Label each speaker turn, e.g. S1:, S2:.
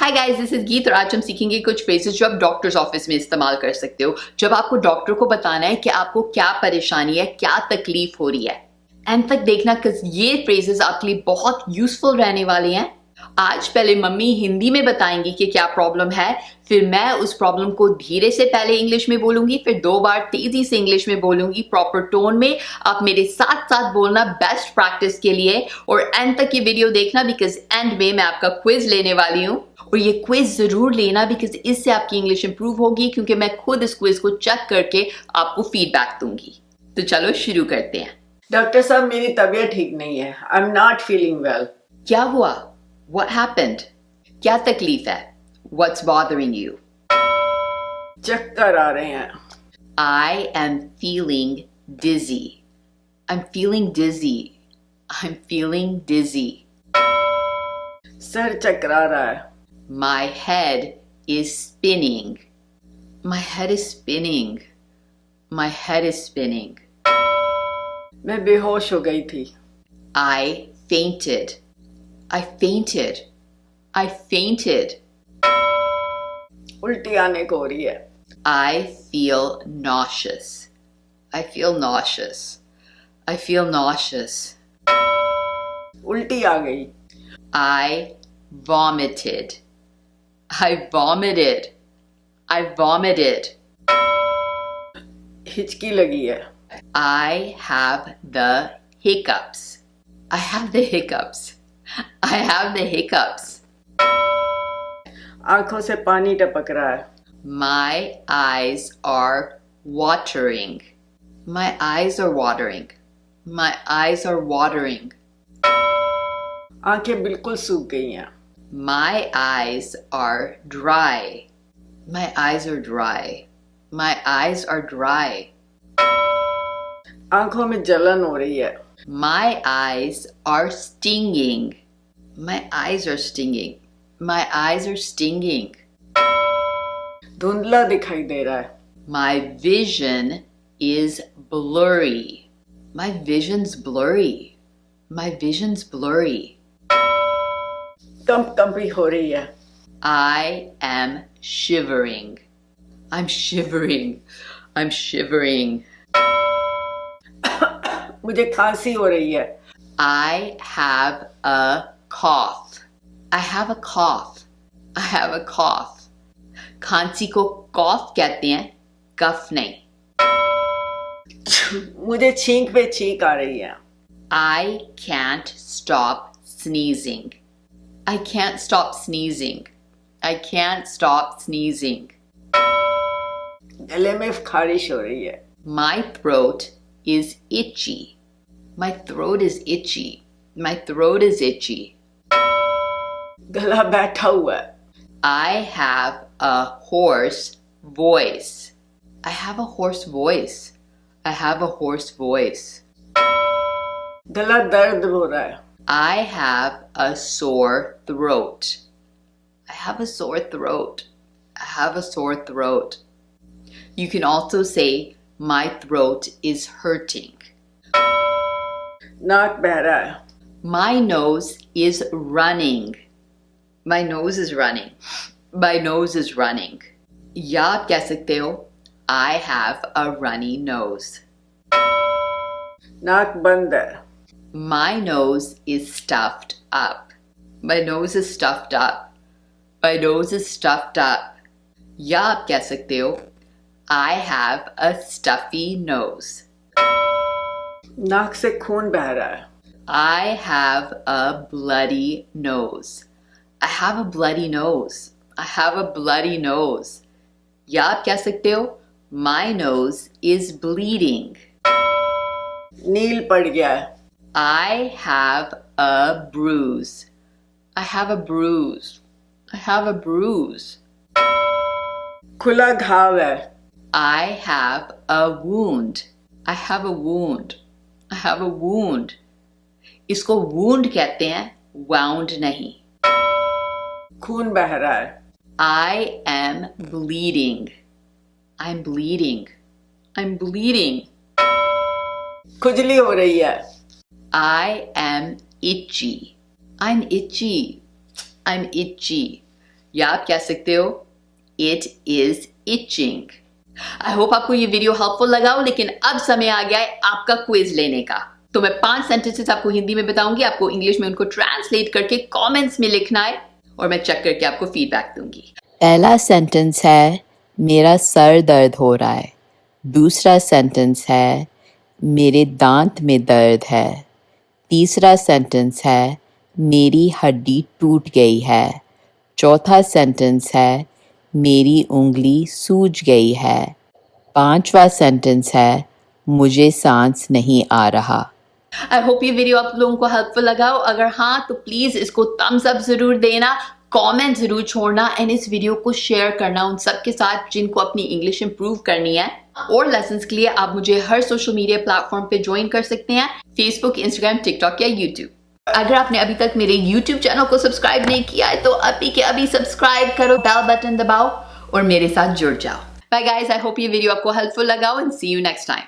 S1: Hi guys, this is गीत और आज हम सीखेंगे कुछ फ्रेजेस जो आप डॉक्टर्स ऑफिस में इस्तेमाल कर सकते हो जब आपको डॉक्टर को बताना है कि आपको क्या परेशानी है, क्या तकलीफ हो रही है। एंड तक देखना बिकॉज ये फ्रेजेस आपके लिए बहुत यूजफुल रहने वाले हैं। आज पहले मम्मी हिंदी में बताएंगी कि क्या प्रॉब्लम है, फिर मैं उस प्रॉब्लम को धीरे से पहले इंग्लिश में बोलूंगी, फिर 2 बार तेजी से इंग्लिश में बोलूंगी प्रॉपर टोन में। आप मेरे साथ साथ बोलना बेस्ट प्रैक्टिस के लिए, और एंड तक ये वीडियो देखना बिकॉज एंड में मैं आपका क्विज लेने वाली हूँ। और ये क्विज जरूर लेना बिकॉज इससे आपकी इंग्लिश इंप्रूव होगी, क्योंकि मैं खुद इस क्विज को चेक करके आपको फीडबैक दूंगी। तो चलो शुरू करते हैं।
S2: डॉक्टर साहब, मेरी तबीयत ठीक नहीं है। I am not feeling well.
S1: क्या हुआ? What happened? क्या तकलीफ है? What's bothering you?
S2: चक्कर आ रहे हैं।
S1: I am feeling dizzy. I'm feeling dizzy. I'm feeling dizzy.
S2: Sir चकरा रहा है।
S1: My head is spinning. My head is spinning. My head is spinning.
S2: मैं बेहोश हो गई थी।
S1: I fainted. I fainted. I fainted.
S2: उल्टी आने को हो रही है।
S1: I feel nauseous. I feel nauseous. I feel nauseous.
S2: उल्टी आ गई।
S1: I vomited. I vomited. I vomited.
S2: हिचकी लगी है।
S1: I have the hiccups. I have the hiccups. I have the hiccups.
S2: आंखों से पानी टपक रहा है।
S1: My eyes are watering. My eyes are watering. My eyes are watering.
S2: आंखें बिल्कुल सूख गई हैं।
S1: My eyes are dry. My eyes are dry. My eyes are dry.
S2: आंखों में जलन हो रही है।
S1: My eyes are stinging. My eyes are stinging. My eyes are stinging.
S2: धुंधला दिखाई दे रहा है।
S1: My vision is blurry. My vision's blurry. My vision's blurry.
S2: कंपी हो रही है।
S1: I am shivering. I'm shivering. I'm shivering.
S2: मुझे खांसी हो रही है।
S1: I have a cough. I have a cough. I have a cough. खांसी को cough कहते हैं, कफ नहीं।
S2: मुझे छींक पे छींक आ रही है।
S1: I can't stop sneezing. I can't stop sneezing. I can't stop sneezing.
S2: गले में खारिश हो रही है।
S1: My throat is itchy. My throat is itchy. My throat is itchy.
S2: गला बैठा हुआ है।
S1: I have a hoarse voice. I have a hoarse voice. I have a hoarse voice.
S2: गला दर्द हो रहा है।
S1: I have a sore throat. I have a sore throat. I have a sore throat. You can also say, my throat is hurting.
S2: नाक बह रहा है।
S1: My nose is running. My nose is running. My nose is running. या आप कह सकते हो, I have a runny nose.
S2: नाक बंद है।
S1: My nose is stuffed up. My nose is stuffed up. My nose is stuffed up. या आप कह सकते हो, I have a stuffy nose.
S2: नाक से खून बह रहा है।
S1: I have a bloody nose. I have a bloody nose. I have a bloody nose. या आप कह सकते हो, my nose is bleeding.
S2: नील पड़ गया है।
S1: I have a bruise. I have a bruise. I have a bruise.
S2: खुला घाव है।
S1: I have a wound. I have a wound. I have a wound. इसको wound कहते हैं, wound नहीं।
S2: खून बह रहा है।
S1: I am bleeding. I'm bleeding. I'm bleeding.
S2: खुजली हो रही है।
S1: I am itchy. I'm itchy. I'm itchy. या आप कह सकते हो it is itching. I hope आपको ये वीडियो हेल्पफुल लगा हो, लेकिन अब समय आ गया है आपका क्विज लेने का। तो मैं 5 सेंटेंसेस आपको हिंदी में बताऊंगी, आपको इंग्लिश में उनको ट्रांसलेट करके कमेंट्स में लिखना है और मैं चेक करके आपको फीडबैक दूंगी।
S3: पहला सेंटेंस है मेरा सर दर्द हो रहा है। दूसरा सेंटेंस है मेरे दांत में दर्द है। तीसरा सेंटेंस है मेरी हड्डी टूट गई है। चौथा सेंटेंस है मेरी उंगली सूज गई है। पांचवा सेंटेंस है मुझे सांस नहीं आ रहा।
S1: आई होप ये वीडियो आप लोगों को हेल्पफुल लगा हो। अगर हाँ तो प्लीज इसको थम्स अप जरूर देना, कमेंट जरूर छोड़ना एंड इस वीडियो को शेयर करना उन सबके साथ जिनको अपनी इंग्लिश इंप्रूव करनी है। और लेसन्स के लिए आप मुझे हर सोशल मीडिया प्लेटफॉर्म पे ज्वाइन कर सकते हैं, फेसबुक, इंस्टाग्राम, टिकटॉक या यूट्यूब। अगर आपने अभी तक मेरे यूट्यूब चैनल को सब्सक्राइब नहीं किया है तो अभी के अभी सब्सक्राइब करो, बेल बटन दबाओ और मेरे साथ जुड़ जाओ। बाय गाइस, आई होप ये वीडियो आपको हेल्पफुल लगा हो and see you next time.